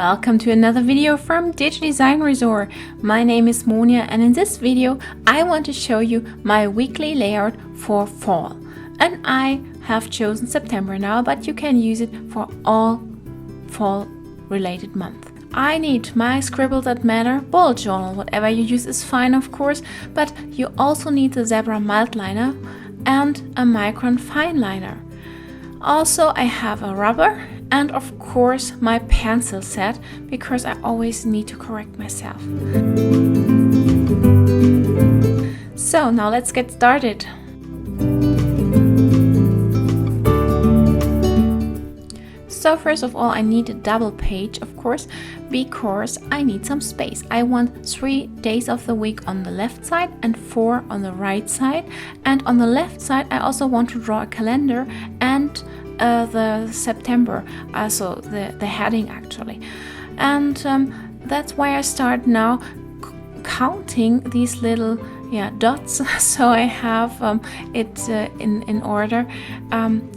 Welcome to another video from Digidesignresort. My name is Monia, and in this video I want to show you my weekly layout for fall. And I have chosen September now, but you can use it for all fall related months. I need my Scribble That Matter bullet journal. Whatever you use is fine, of course, but you also need the Zebra mild liner and a Micron fine liner. Also, I have a rubber and of course my pencil set, because I always need to correct myself. So now let's get started. So first of all, I need a double page, of course, because I need some space. I want 3 days of the week on the left side and 4 on the right side. And on the left side, I also want to draw a calendar and the September, also the heading actually. And that's why I start now counting these little dots, so I have it in order.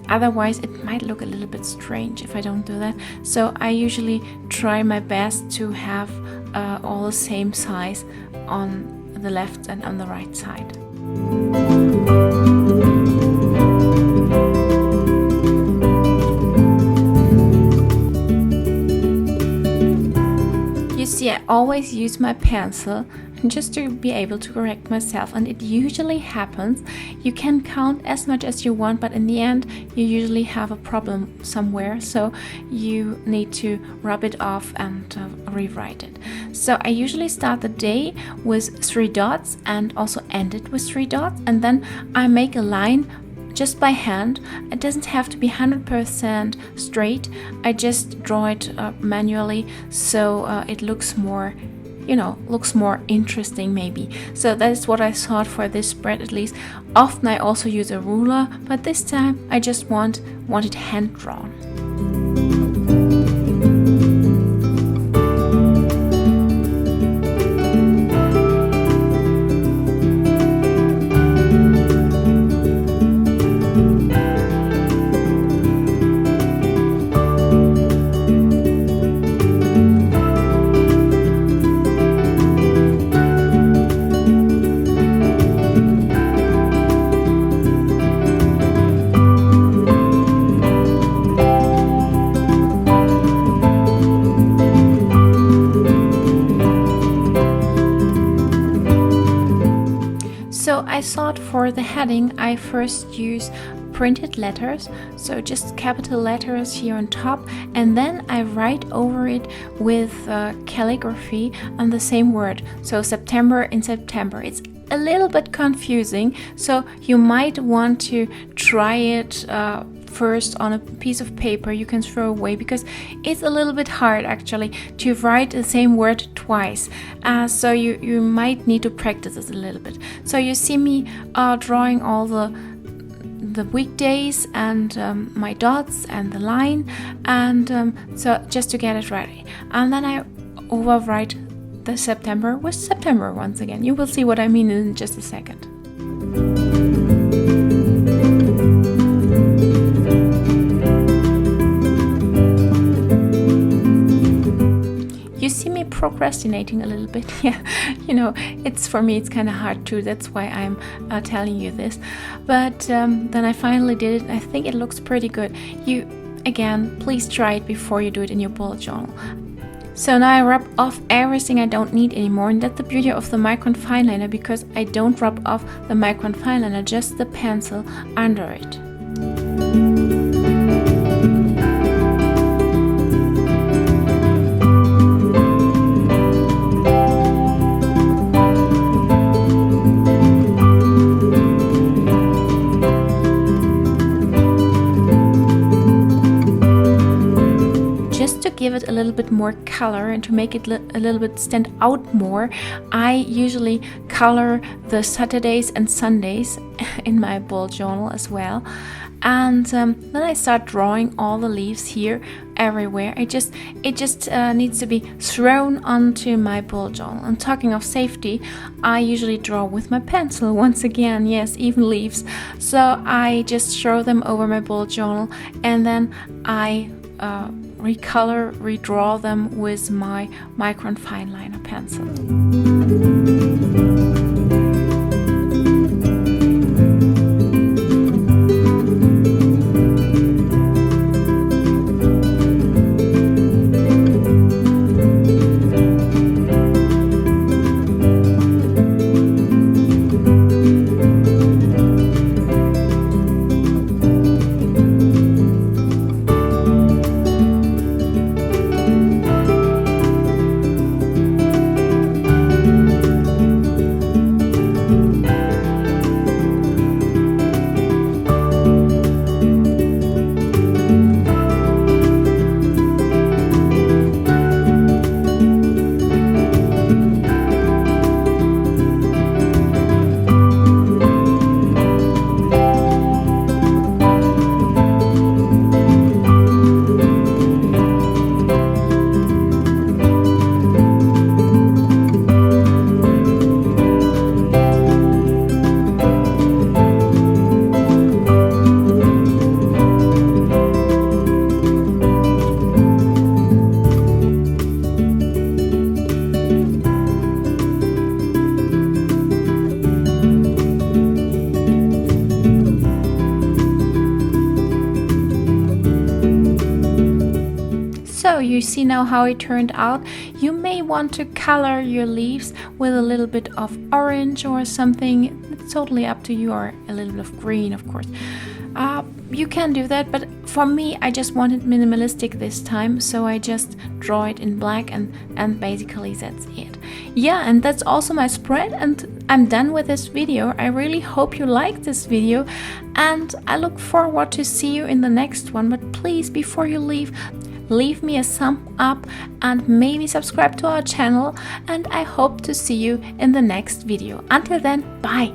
Otherwise it might look a little bit strange if I don't do that. So I usually try my best to have all the same size on the left and on the right side. You see, I always use my pencil just to be able to correct myself, and it usually happens. You can count as much as you want, but in the end you usually have a problem somewhere, so you need to rub it off and rewrite it. So I usually start the day with 3 dots and also end it with 3 dots, and then I make a line just by hand. It doesn't have to be 100% straight. I just draw it manually, so it looks more, looks more interesting maybe. So that is what I thought for this spread at least. Often I also use a ruler, but this time I just want it hand drawn. So I thought for the heading I first use printed letters, so just capital letters here on top, and then I write over it with calligraphy on the same word, so September in September. It's a little bit confusing, so you might want to try it first on a piece of paper you can throw away, because it's a little bit hard actually to write the same word twice. So you might need to practice this a little bit. So you see me drawing all the weekdays and my dots and the line, and so just to get it ready. And then I overwrite the September with September once again. You will see what I mean in just a second. You see me procrastinating a little bit. Yeah, it's for me, it's kind of hard too. That's why I'm telling you this. But then I finally did it, and I think it looks pretty good. You, again, please try it before you do it in your bullet journal. So now I rub off everything I don't need anymore, and that's the beauty of the Micron fine liner, because I don't rub off the Micron fine liner, just the pencil under it. Give it a little bit more color and to make it a little bit stand out more, I usually color the Saturdays and Sundays in my bullet journal as well. And then I start drawing all the leaves here everywhere. It just needs to be thrown onto my bullet journal. And talking of safety, I usually draw with my pencil once again. Yes, even leaves. So I just throw them over my bullet journal, and then I redraw them with my Micron Fineliner pencil. So you see now how it turned out. You may want to color your leaves with a little bit of orange or something. It's totally up to you, or a little bit of green, of course. You can do that, but for me, I just wanted minimalistic this time, so I just draw it in black, and basically that's it. Yeah, and that's also my spread, and I'm done with this video. I really hope you liked this video, and I look forward to see you in the next one. But please, before you leave me a thumb up and maybe subscribe to our channel, and I hope to see you in the next video. Until then, bye!